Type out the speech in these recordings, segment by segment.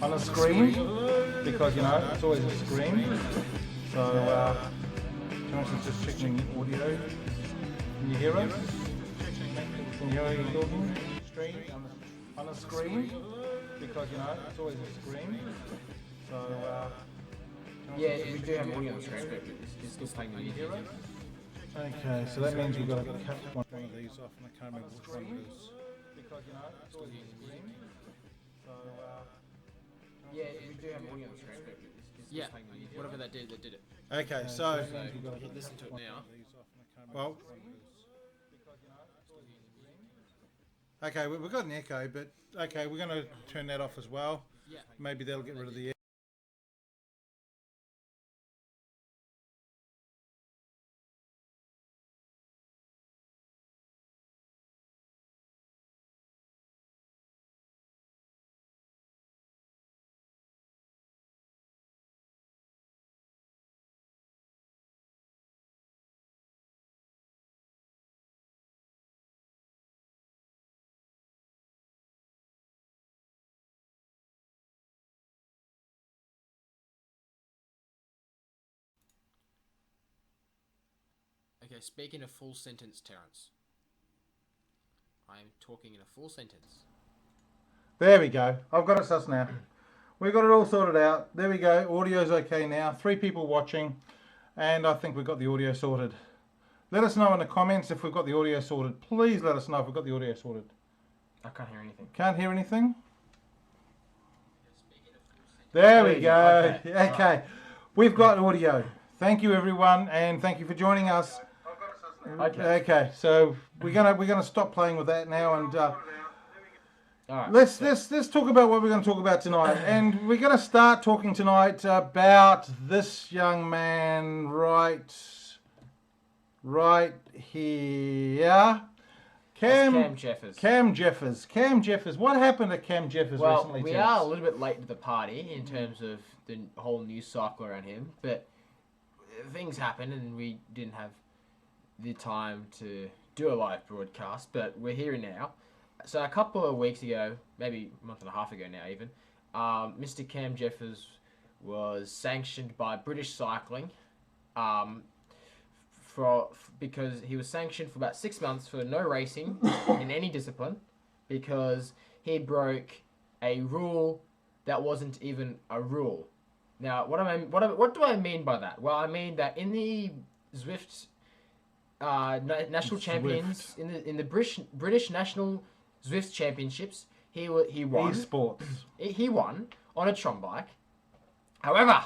on the screen because, you know, it's always a screen. So, Jonathan's just checking the audio. Can you hear us? Can you hear me talking? On the screen because, you know, it's always a screen. So, yeah, we do have audio on the screen, but it's still playing the video. Okay, so that means we've got to cut one of these off, and I can't remember which one it is. Because, you know, it's always a screen. So, yeah, we do have audio on the screen, but it's still playing the video. Whatever they did it. okay, so Listen to it now. well, okay, we've got an echo, but okay, we're going to turn that off as well. Yeah. Maybe that'll get rid of the echo. Okay, speak in a full sentence, Terence. I am talking in a full sentence. There we go. I've got it sus now. We've got it all sorted out. There we go. Audio's okay now. 3 people watching, and I think we've got the audio sorted. Let us know in the comments if we've got the audio sorted. Please let us know if we've got the audio sorted. I can't hear anything. Can't hear anything? There we go. Okay. We've got audio. Thank you, everyone, and thank you for joining us. Okay, so we're gonna stop playing with that now, and Alright, let's talk about what we're going to talk about tonight. And we're going to start talking tonight about this young man right here. Cam Jeffers. Cam Jeffers. Cam Jeffers. What happened to Cam Jeffers recently? We are a little bit late to the party in terms of the whole news cycle around him, but things happened and we didn't have the time to do a live broadcast, but we're here now. So a couple of weeks ago, maybe a month and a half ago now even, Mr. Cam Jeffers was sanctioned by British Cycling because he was sanctioned for about 6 months for no racing in any discipline because he broke a rule that wasn't even a rule. Now, what do I mean by that? Well, I mean that in the Zwift national champions, in the British national Zwift championships, he won. Esports. He won on a Tron bike. However,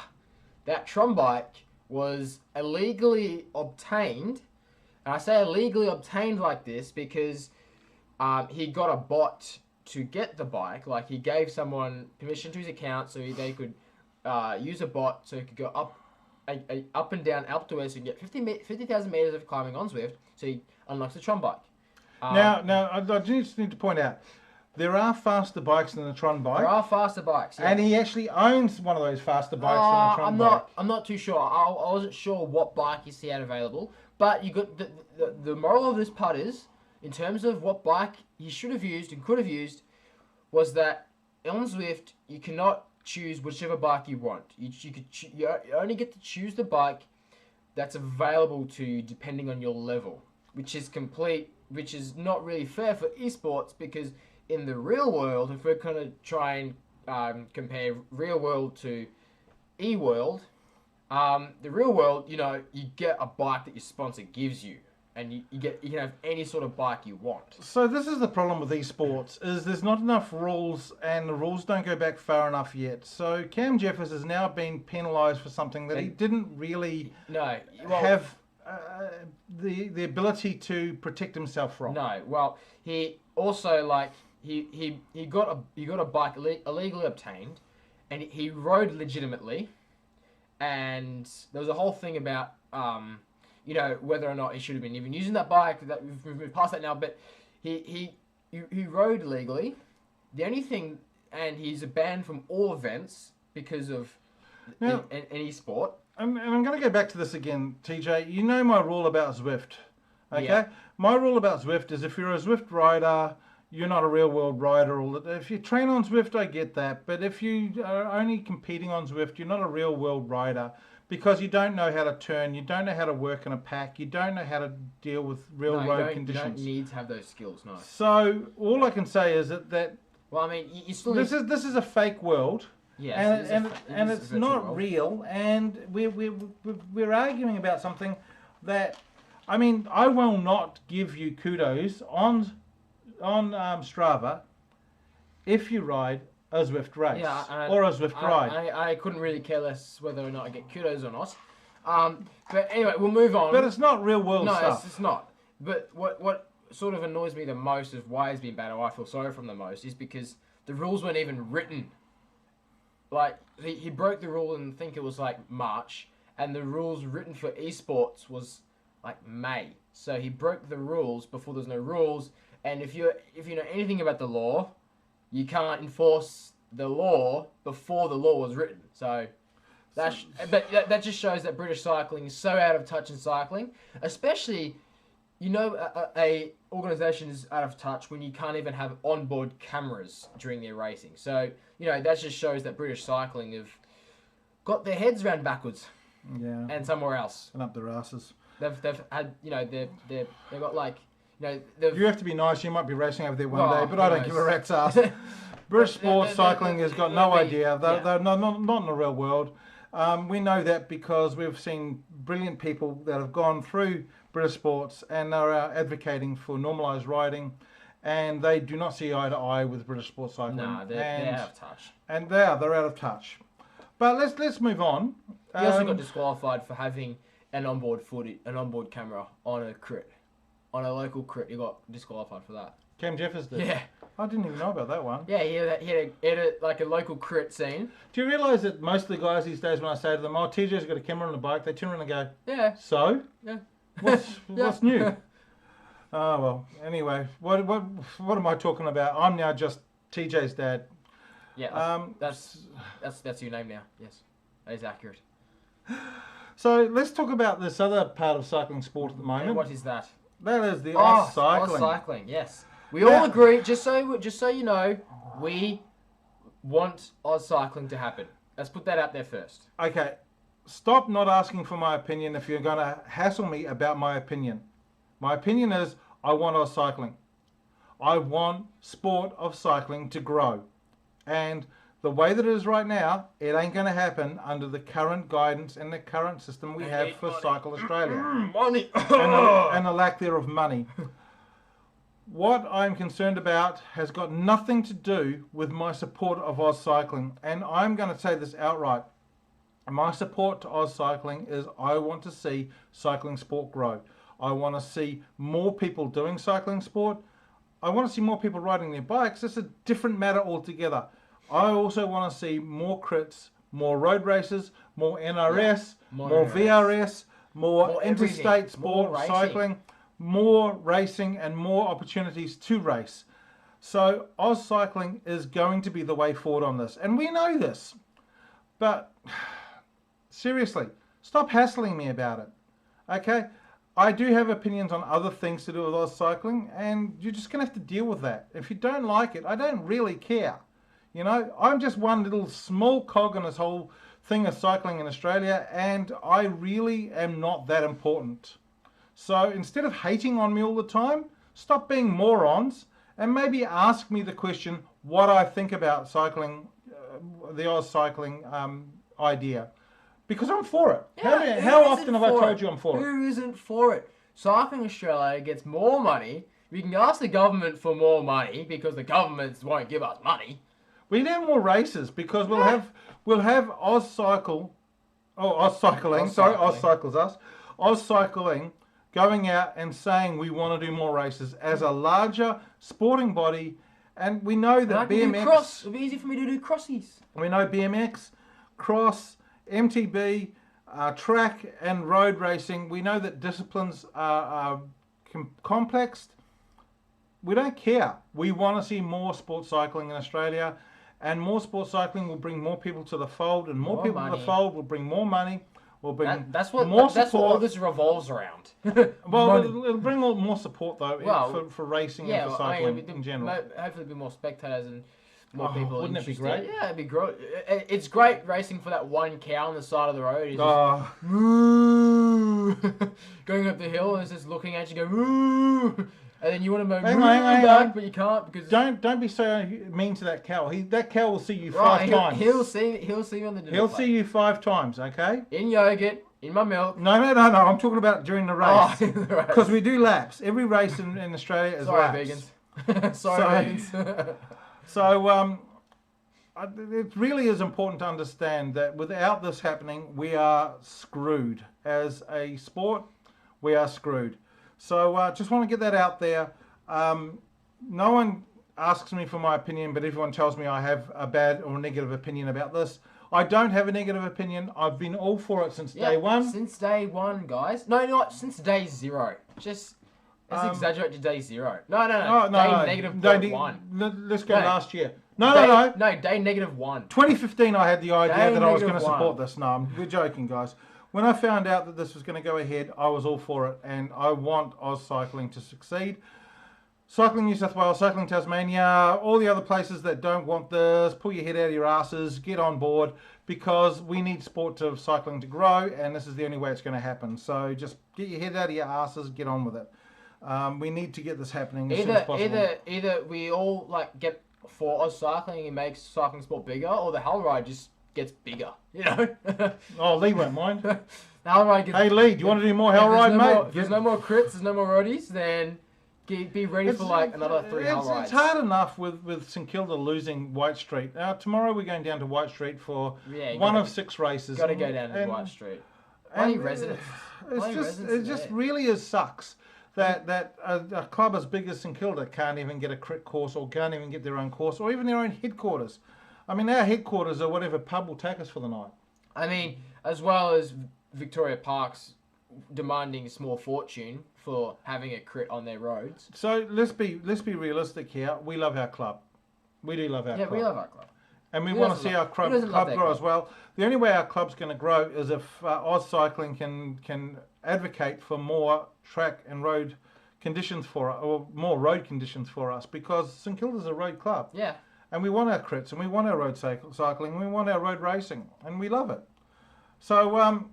that Tron bike was illegally obtained, and I say illegally obtained like this because he got a bot to get the bike. Like, he gave someone permission to his account so they could use a bot so he could go up and down Alpe d'Huez so you can get 50,000 meters of climbing on Zwift, so he unlocks the Tron bike. Now, I just need to point out, there are faster bikes than the Tron bike. There are faster bikes, yeah. And he actually owns one of those faster bikes than the Tron bike. I'm not too sure. I wasn't sure what bike he had available, but you got the moral of this part is, in terms of what bike he should have used and could have used, was that on Zwift you cannot choose whichever bike you want. You only get to choose the bike that's available to you depending on your level, which is not really fair for esports, because in the real world, if we're going to try and compare real world to e-world, the real world, you get a bike that your sponsor gives you, and you can have any sort of bike you want. So this is the problem with esports, is there's not enough rules, and the rules don't go back far enough yet. So Cam Jeffers has now been penalised for something that he didn't really have the ability to protect himself from. No, well, he also he got a bike illegally obtained, and he rode legitimately, and there was a whole thing about whether or not he should have been even using that bike. That we've moved past that now, but he rode legally. The only thing, and he's banned from all events because of any sport. And I'm going to go back to this again, TJ. You know my rule about Zwift, okay? Yeah. My rule about Zwift is if you're a Zwift rider, you're not a real world rider. If you train on Zwift, I get that. But if you are only competing on Zwift, you're not a real world rider because you don't know how to turn, you don't know how to work in a pack, you don't know how to deal with real road conditions. You don't need to have those skills, no. So all I can say is that well, I mean, you still this is a fake world. Yes, and it's not real, and we're arguing about something that, I mean, I will not give you kudos on Strava if you ride a Zwift race or a Zwift ride. I couldn't really care less whether or not I get kudos or not. But anyway, we'll move on. But it's not real world stuff. No, it's not. But what sort of annoys me the most of why he's been bad, or I feel sorry from the most, is because the rules weren't even written. Like, he broke the rule in, I think it was like March, and the rules written for esports was like May. So he broke the rules before there's no rules, and if you know anything about the law, you can't enforce the law before the law was written. So that just shows that British cycling is so out of touch in cycling, especially, you know, a organisation is out of touch when you can't even have onboard cameras during their racing. So, you know, that just shows that British cycling have got their heads around backwards. Yeah. And somewhere else. And up their asses. They've had, you know, they've got like, you know, you have to be nice. You might be racing over there one day, but I don't give a rat's ass. British sports cycling has got no idea. They're not in the real world. We know that because we've seen brilliant people that have gone through British sports and are advocating for normalised riding, and they do not see eye to eye with British sports cycling. No, they're out of touch. And they're out of touch. But let's move on. He also got disqualified for having an onboard camera on a crit, on a local crit. He got disqualified for that. Cam Jeffers did. Yeah. I didn't even know about that one. Yeah, he had like a local crit scene. Do you realise that most of the guys these days, when I say to them, "Oh, TJ's got a camera on the bike," they turn around and go, "Yeah." So? Yeah. What's new? Oh well. Anyway, what am I talking about? I'm now just TJ's dad. Yeah. That's your name now. Yes, that is accurate. So let's talk about this other part of cycling sport at the moment. And what is that? That is the AusCycling. AusCycling, yes. We all agree. Just so you know, we want AusCycling to happen. Let's put that out there first. Okay. Stop not asking for my opinion if you're going to hassle me about my opinion. My opinion is I want AusCycling. I want sport of cycling to grow. And the way that it is right now, it ain't going to happen under the current guidance and the current system we have for Cycle Australia. Money! and the lack thereof money. What I'm concerned about has got nothing to do with my support of AusCycling. And I'm going to say this outright. My support to AusCycling is I want to see cycling sport grow. I want to see more people doing cycling sport. I want to see more people riding their bikes. It's a different matter altogether. I also want to see more crits, more road races, more NRS, more VRS, more interstate sport, more cycling, more racing and more opportunities to race. So AusCycling is going to be the way forward on this. And we know this. But seriously, stop hassling me about it. Okay? I do have opinions on other things to do with AusCycling, and you're just going to have to deal with that. If you don't like it, I don't really care. You know, I'm just one little small cog in this whole thing of cycling in Australia, and I really am not that important. So instead of hating on me all the time, stop being morons, and maybe ask me the question what I think about cycling, the AusCycling idea. Because I'm for it. Yeah, how often have I told you I'm for it? Who isn't for it? Cycling Australia gets more money. We can ask the government for more money because the governments won't give us money. We need more races because we'll have AusCycling. Sorry, AusCycles us. AusCycling going out and saying we want to do more races as a larger sporting body, and we know that BMX. It'll be easy for me to do crossies. We know BMX, cross, MTB, track and road racing. We know that disciplines are complex. We don't care. We want to see more sports cycling in Australia, and more sports cycling will bring more people to the fold, and more people to the fold will bring more money. Will bring That's what more that's what all support. this revolves around. Well, Money. it'll bring more support though for racing and for cycling in general. Hopefully, be more spectators and more people. Wouldn't it be interested. great? Yeah, it'd be great. It's great racing for that one cow on the side of the road. He's just, Oh, moo, going up the hill and it's just looking at you, go moo, and then you want to go Hang moo on, hang back, on. but you can't because don't be so mean to that cow. That cow will see you right, 5 times. He'll see you on the dinner He'll plate. see you 5 times. Okay. In yogurt, in my milk. No. I'm talking about during the race. Right. Because we do laps. Every race in Australia is Sorry, laps. vegans. Sorry, vegans. So it really is important to understand that without this happening, we are screwed. As a sport, we are screwed. So just want to get that out there. No one asks me for my opinion, but everyone tells me I have a bad or negative opinion about this. I don't have a negative opinion. I've been all for it since day one. Since day one, guys. No, not since day 0. Just let's exaggerate to day 0. No. Day negative day 1. Let's go No. last year. No. No, day negative 1. 2015, I had the idea Day that I was going to negative support 1. this. No, we're joking, guys. When I found out that this was going to go ahead, I was all for it, and I want AusCycling to succeed. Cycling New South Wales, Cycling Tasmania, all the other places that don't want this, pull your head out of your asses, get on board, because we need sport of cycling to grow, and this is the only way it's going to happen. So just get your head out of your asses, get on with it. We need to get this happening as soon as possible. Either we all get for AusCycling and makes cycling sport bigger, or the Hell Ride just gets bigger. You know. Oh, Lee won't mind. The Hell Ride gets. Hey Lee, do you want to do more Hell Ride, mate? If there's no more crits, there's no more roadies, then be ready for another 3 Hell Rides. It's hard enough with St Kilda losing White Street. Tomorrow we're going down to White Street for one of 6 races. Got to go down to White Street. Bloody residents. It just really sucks that a club as big as St Kilda can't even get a crit course or can't even get their own course or even their own headquarters. I mean, our headquarters are whatever pub will take us for the night. I mean, as well as Victoria Parks demanding a small fortune for having a crit on their roads. So let's be realistic here. We love our club. We do love our club. Yeah, we love our club. And we want to see our club grow as well. The only way our club's going to grow is if AusCycling can advocate for more track and road conditions or more road conditions for us, because St Kilda's a road club. Yeah. And we want our crits, and we want our road cycling, and we want our road racing, and we love it. So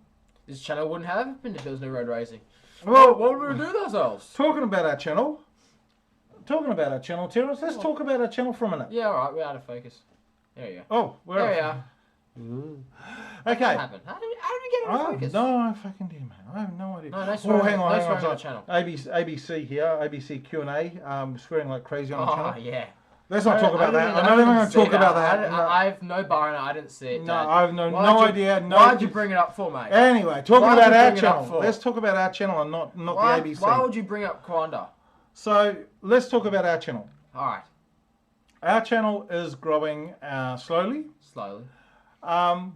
this channel wouldn't have happened if there was no road racing. Well, what would we do with ourselves? Talking about our channel, Terence, let's talk about our channel for a minute. Yeah, all right, we're out of focus. There you go. Oh, there we are. Okay. What happened? How did we get out of focus? No, I fucking did, man. I have no idea. No swearing, hang on. on our channel. ABC here, ABC Q&A, swearing like crazy on the channel. Oh, yeah. Let's not talk about that. I'm not even going to talk about that. I have no bar in it. I didn't see it. No, I have no idea. Why'd you bring it up for, mate? Anyway, talking about our channel. Let's talk about our channel and not the ABC. Why would you bring up Kwanda? So, let's talk about our channel. All right. Our channel is growing slowly.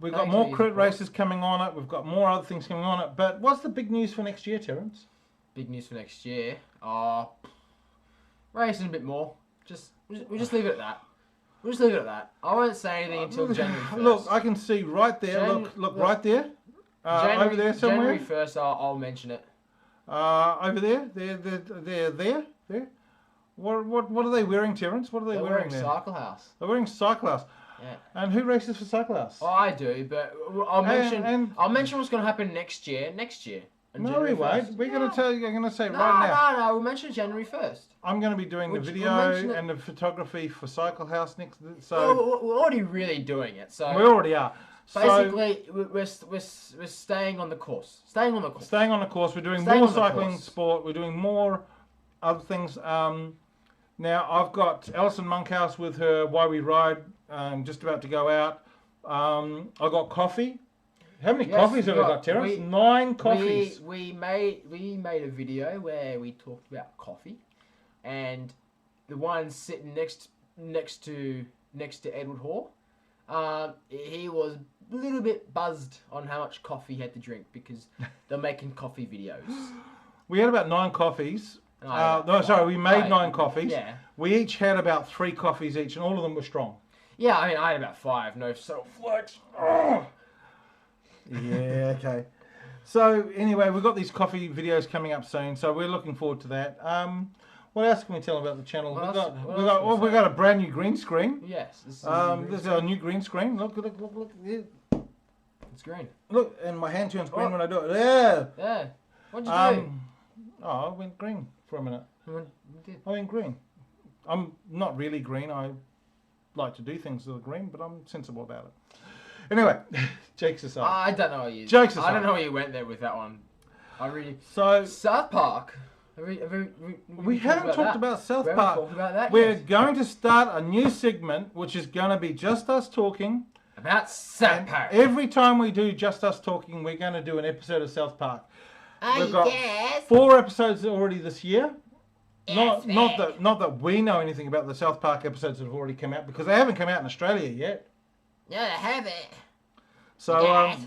We've got more crit races coming on it. We've got more other things coming on it. But what's the big news for next year, Terence? Big news for next year? Racing a bit more. We'll just leave it at that. We'll just leave it at that. I won't say anything until January 1st. Look, I can see right there. Look right there. Over there somewhere. January 1st, I'll mention it. Over there. There. What are they wearing, Terence? What are they wearing there? Cycle House. They're wearing Cycle House. Yeah. And who races for Cycle House? Oh, I do, but I'll mention what's going to happen next year. No, we won't. We're going to tell you. I'm going to say right now. No. We'll mention January 1st. I'm going to be doing the video and the photography for Cycle House next. So we're already really doing it. So we already are. Basically, we're staying on the course. Staying on the course. We're doing more cycling sport. We're doing more other things. Now I've got Alison Monkhouse with her Why We Ride. Just about to go out. I got coffee. How many coffees have we got, Terence? 9 coffees. We made a video where we talked about coffee, and the one sitting next to Edward Hall, he was a little bit buzzed on how much coffee he had to drink because they're making coffee videos. We had about 9 coffees. We made 9 coffees. Yeah. We each had about 3 coffees each, and all of them were strong. Yeah, I mean, I had about 5. No self-flex. Oh. Yeah, okay. So anyway, we've got these coffee videos coming up soon, so we're looking forward to that. What else can we tell about the channel? We've got a brand new green screen. Yes. This is our new green screen. Look. Yeah. It's green. Look, and my hand turns green when I do it. Yeah. Yeah. What'd you do? I went green for a minute. You did. I went green. I'm not really green. I like to do things that are green, but I'm sensible about it. Anyway, jokes aside. I don't know you. Jokes aside. I don't know where you went there with that one. So South Park. We haven't talked about South Park. Talked about that We're yet. going to start a new segment, which is going to be just us talking. About South Park. Every time we do just us talking, we're going to do an episode of South Park. We've got yes. 4 episodes already this year. Yes, Not that we know anything about the South Park episodes that have already come out, because they haven't come out in Australia yet. No, they haven't. So Yes.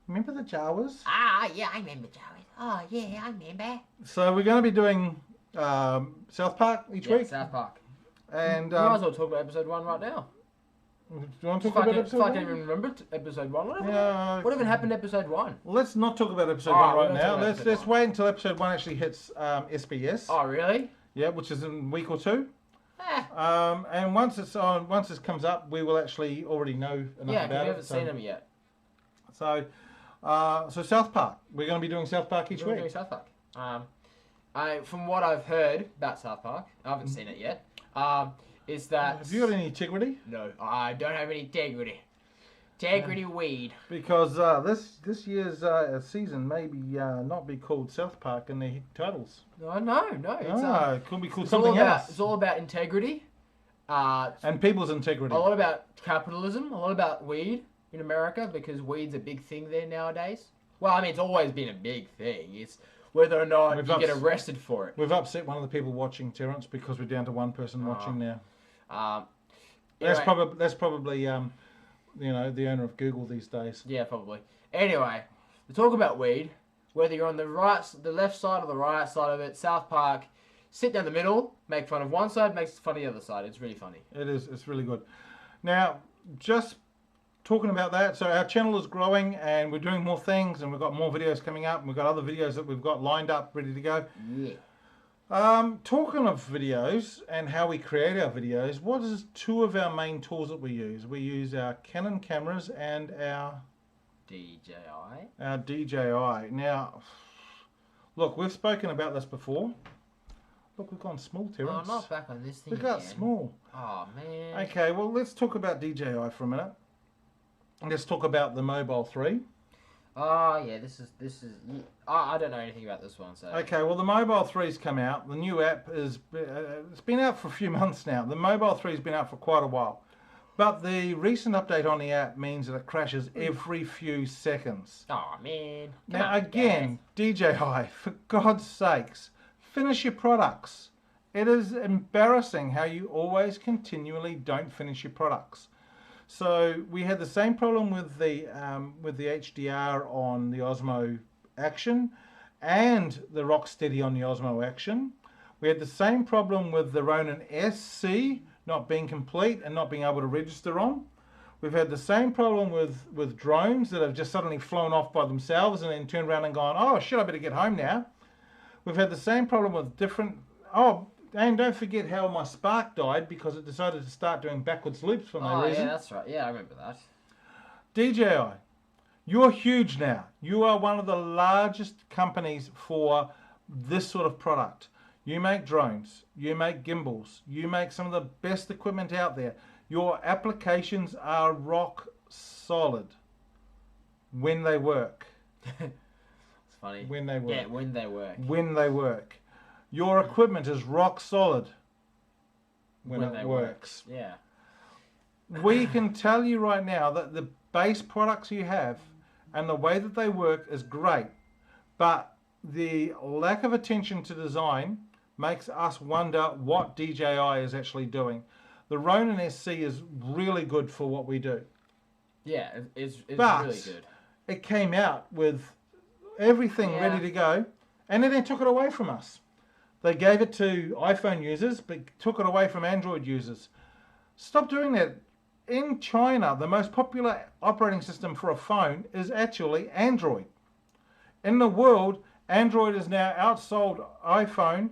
Remember the Jawas? Ah, yeah, I remember Joey. Oh, yeah, I remember. So we're going to be doing South Park each week. South Park. And We might as well talk about episode 1 right now. do you want to talk about episode I 1? can't even remember episode 1. Yeah. What even happened to episode 1? Let's not talk about episode Alright, 1 we're right not now. talking about Let's episode wait until episode 1 actually hits SBS. Oh, really? Yeah, which is in a week or 2. Eh. And once it comes up, we will actually already know enough Yeah, about because we it. haven't seen them yet. So South Park. We're going to be doing South Park each We're week. doing South Park. From what I've heard about South Park, I haven't seen it yet. Is that Have you got any integrity? No, I don't have any integrity. Integrity weed. Because this year's season may not be called South Park in the titles. No. It could be called It's something else. It's all about integrity. And people's integrity. A lot about capitalism. A lot about weed in America, because weed's a big thing there nowadays. Well, I mean, it's always been a big thing. It's whether or not you get arrested for it. We've upset one of the people watching, Terence, because we're down to one person watching now. That's probably the owner of Google these days. Yeah, probably. Anyway, to talk about weed, whether you're on the left side or the right side of it, South Park, sit down the middle, make fun of one side, makes fun of the other side. It's really funny. It is. It's really good. Now, just talking about that, so our channel is growing and we're doing more things and we've got more videos coming up and we've got other videos that we've got lined up, ready to go. Yeah. Talking of videos and how we create our videos, what is 2 of our main tools that we use? We use our Canon cameras and our DJI. Now, look, we've spoken about this before. Look, we've gone small, Terence. Oh, not back on this thing We've got again. small. Oh, man. Okay, well, let's talk about DJI for a minute. Let's talk about the Mobile 3. Oh, yeah, this is. I don't know anything about this one, so. Okay, well, the Mobile 3's come out. The new app is it's been out for a few months now. The Mobile 3's been out for quite a while. But the recent update on the app means that it crashes every few seconds. Oh, man. Now, again, DJI, for God's sakes, finish your products. It is embarrassing how you always continually don't finish your products. So we had the same problem with the HDR on the Osmo Action and the Rocksteady on the Osmo Action. We had the same problem with the Ronin SC not being complete and not being able to register on. We've had the same problem with drones that have just suddenly flown off by themselves and then turned around and gone, oh shit, I better get home now. We've had the same problem with different... Oh, and don't forget how my Spark died because it decided to start doing backwards loops for no reason. Yeah, that's right. Yeah, I remember that. DJI, you're huge now. You are one of the largest companies for this sort of product. You make drones, you make gimbals, you make some of the best equipment out there. Your applications are rock solid when they work. It's funny. When they work. Yeah, when they work. When they work. Your equipment is rock solid when it works. Yeah. We can tell you right now that the base products you have and the way that they work is great, but the lack of attention to design makes us wonder what DJI is actually doing. The Ronin SC is really good for what we do. Yeah, it's but really good. It came out with everything ready to go, and then they took it away from us. They gave it to iPhone users, but took it away from Android users. Stop doing that, in China, the most popular operating system for a phone is actually Android. In the world, Android is now outsold iPhone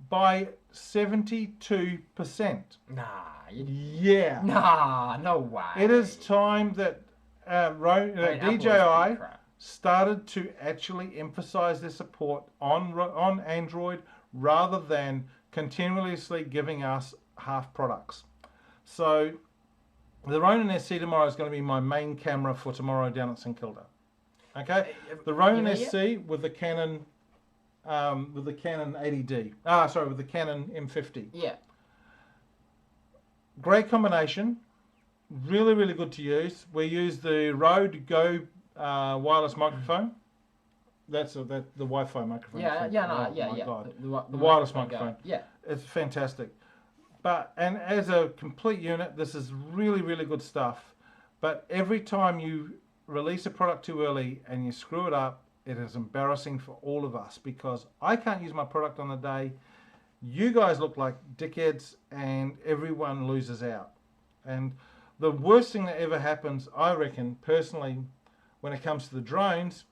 by 72%. Nah, Yeah. nah, no way. It is time that DJI started to actually emphasize their support on Android rather than continuously giving us half products. So the Ronin SC tomorrow is going to be my main camera for tomorrow down at St Kilda. Okay, the Ronin SC with the Canon 80D. With the Canon M50. Yeah. Great combination. Really, really good to use. We use the Rode Go wireless microphone. That's the Wi-Fi microphone. The wireless microphone. Yeah. It's fantastic. And as a complete unit, this is really, really good stuff. But every time you release a product too early and you screw it up, it is embarrassing for all of us because I can't use my product on the day. You guys look like dickheads and everyone loses out. And the worst thing that ever happens, I reckon, personally, when it comes to the drones,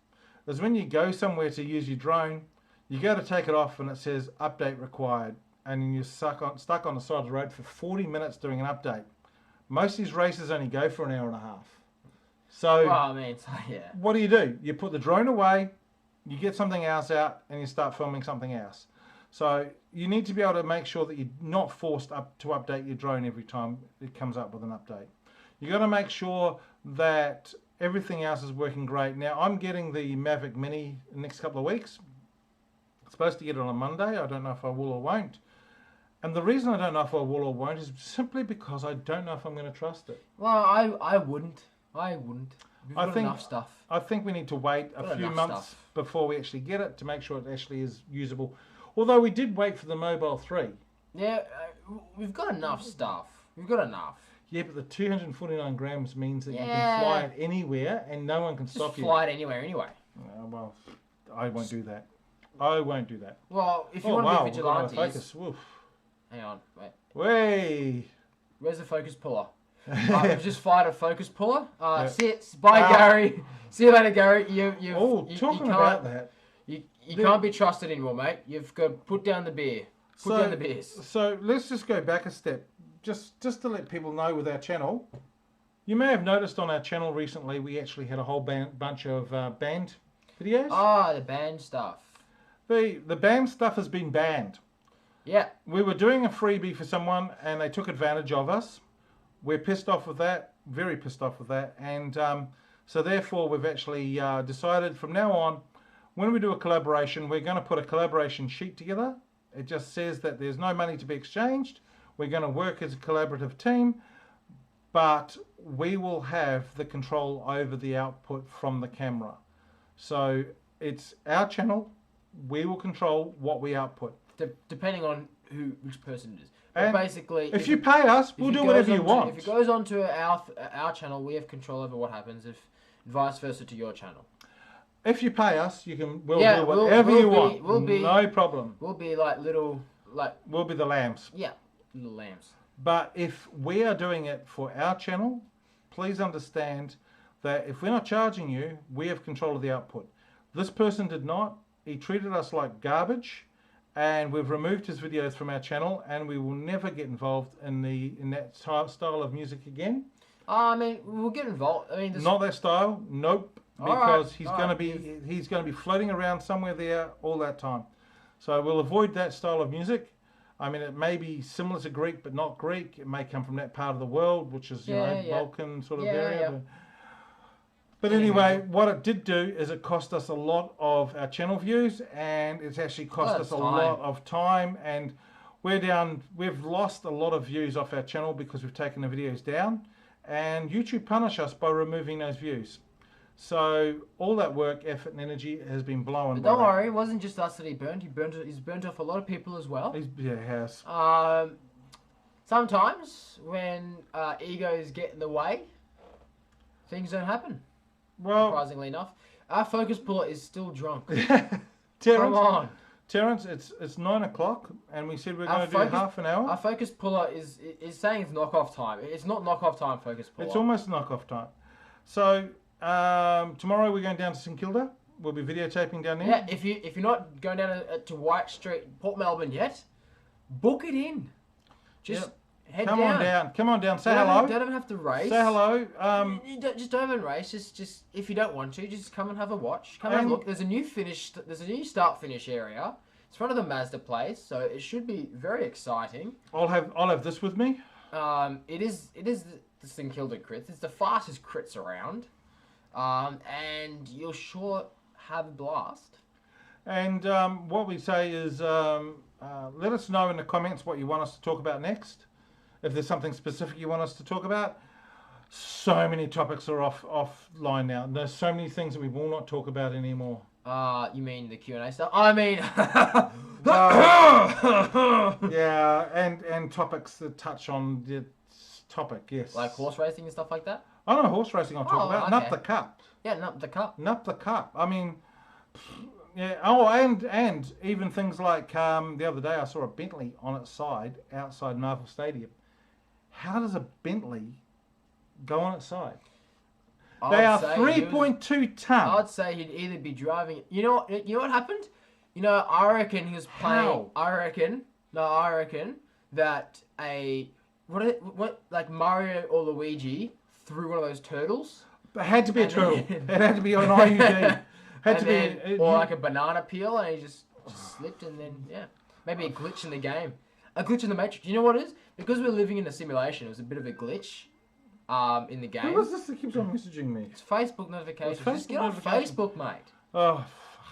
is when you go somewhere to use your drone, you go to take it off and it says update required. And you're stuck on the side of the road for 40 minutes doing an update. Most of these races only go for an hour and a half. So, what do? You put the drone away, you get something else out, and you start filming something else. So, you need to be able to make sure that you're not forced to update your drone every time it comes up with an update. You got to make sure that everything else is working great. Now, I'm getting the Mavic Mini in the next couple of weeks. I'm supposed to get it on Monday. I don't know if I will or won't. And the reason I don't know if I will or won't is simply because I don't know if I'm going to trust it. Well, I wouldn't. We've got enough stuff. I think we need to wait a few months before we actually get it to make sure it actually is usable. Although we did wait for the Mobile 3. Yeah, we've got enough stuff. We've got enough. Yeah, but the 249 grams means that you can fly it anywhere and no one can stop you. Fly it anywhere anyway. Well, I won't do that. I won't do that. Well, if you want to be vigilantes... Focus. Woof. Hang on, wait. Way. Where's the focus puller? We've just fired a focus puller. Bye, Gary. See you later, Gary. Talking about that. You can't be trusted anymore, mate. You've got to put down the beer. Put down the beers. So let's just go back a step. Just to let people know with our channel. You may have noticed on our channel recently we actually had a whole bunch of band videos. Ah, the band stuff. The band stuff has been banned. Yeah. We were doing a freebie for someone and they took advantage of us. We're pissed off with that, very pissed off with that. And so therefore we've actually decided from now on, when we do a collaboration, we're going to put a collaboration sheet together. It just says that there's no money to be exchanged. We're going to work as a collaborative team, but we will have the control over the output from the camera. So it's our channel. We will control what we output. Depending on which person it is. But basically, if you pay us, we'll do whatever you want. If it goes onto our channel, we have control over what happens. If vice versa to your channel. If you pay us, we'll do whatever you want. No problem. We'll be we'll be the lambs. Yeah, little lambs. But if we are doing it for our channel, please understand that if we're not charging you, we have control of the output. This person did not. He treated us like garbage. And we've removed his videos from our channel, and we will never get involved in that style of music again. I mean, we'll get involved. I mean, not that style. Nope. Because he's going to be floating around somewhere there all that time. So we'll avoid that style of music. I mean, it may be similar to Greek, but not Greek. It may come from that part of the world, which is Balkan sort of area. But anyway, what it did do is it cost us a lot of our channel views, and it's actually cost us a lot of time, and we've lost a lot of views off our channel because we've taken the videos down, and YouTube punish us by removing those views. So all that work, effort and energy has been blown. But don't worry, it wasn't just us that he burnt. He's burnt off a lot of people as well. He has. Sometimes when egos get in the way, things don't happen. Well, surprisingly enough, our focus puller is still drunk. Come on. Terence, it's 9 o'clock, and we said we're Our going to do focus- half an hour. Our focus puller is saying it's knockoff time. It's not knockoff time. Focus puller. It's almost knockoff time. So tomorrow we're going down to St Kilda. We'll be videotaping down there. Yeah, if you're not going down to White Street, Port Melbourne yet, book it in. Just head Come down. on down. Come on down. Say Don't hello. even have to race. Say hello. Just don't even race. Just if you don't want to, just come and have a watch. Come and have a look. There's a new start finish area. It's in front of the Mazda place, so it should be very exciting. I'll have this with me. It is the St Kilda crits. It's the fastest crits around, and you'll sure have a blast. And what we say is, let us know in the comments what you want us to talk about next. If there's something specific you want us to talk about. So many topics are offline now. There's so many things that we will not talk about anymore. You mean the Q&A stuff? I mean... Yeah, and topics that touch on the topic, yes. Like horse racing and stuff like that? I don't know, horse racing I'll talk about. Okay. Nup the Cup. Yeah, Nup the Cup. Nup the Cup. I mean, yeah. Oh, and even things like the other day I saw a Bentley on its side outside Marvel Stadium. How does a Bentley go on its side? They are 3.2 ton. I'd say he'd either be driving. You know what happened? You know, I reckon he was playing. How? I reckon that like Mario or Luigi threw one of those turtles. It had to be a turtle. It had to be an IUD. Or like a banana peel, and he just slipped, and then maybe a glitch in the game, a glitch in the Matrix. You know what it is? Because we're living in a simulation, it was a bit of a glitch. In the game. Who was this that keeps on messaging me? It's Facebook notifications. Just get off notifications. Facebook, mate. Oh,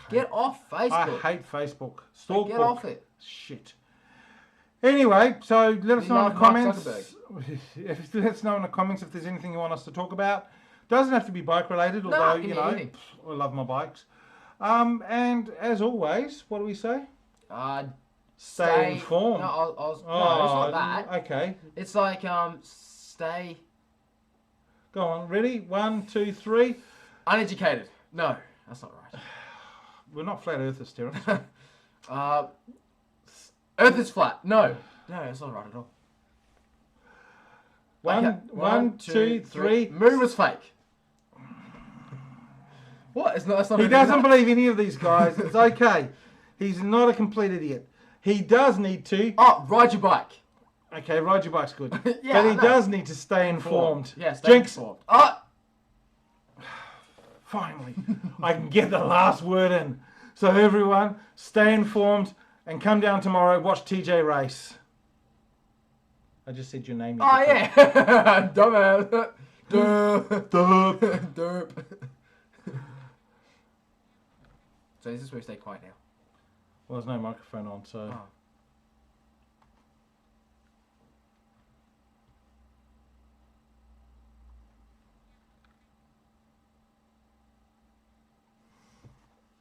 Get off Facebook. I hate Facebook. Get off it. Shit. Anyway, so let us know in the Mark comments. Zuckerberg. Let us know in the comments if there's anything you want us to talk about. Doesn't have to be bike related, No, although it can you be know anything. I love my bikes. And as always, what do we say? Stay informed. No, no, it's not that. Okay. It's like stay Go on. Ready? 1, 2, 3. uneducated. No, that's not right. We're not flat earthers, Terence. Earth is flat. No, that's not right at all. One, two, three. Moon was fake. What? It's not. That's not. He doesn't believe any of these guys. It's okay. He's not a complete idiot. He does need to. Oh, ride your bike. Okay, ride your bike's good. Yeah, but he does need to stay informed. Yeah, stay Jinx. informed. Oh! Finally, I can get the last word in. So everyone, stay informed and come down tomorrow. Watch TJ race. I just said your name. Oh yeah, dumbass. Derp. So this is where we stay quiet now. Well, there's no microphone on, so. Oh.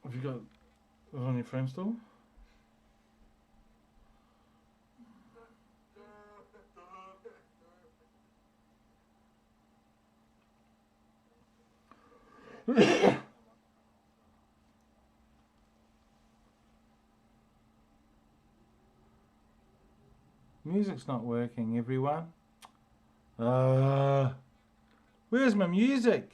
Have you got it on your phone still? Music's not working, everyone. Where's my music?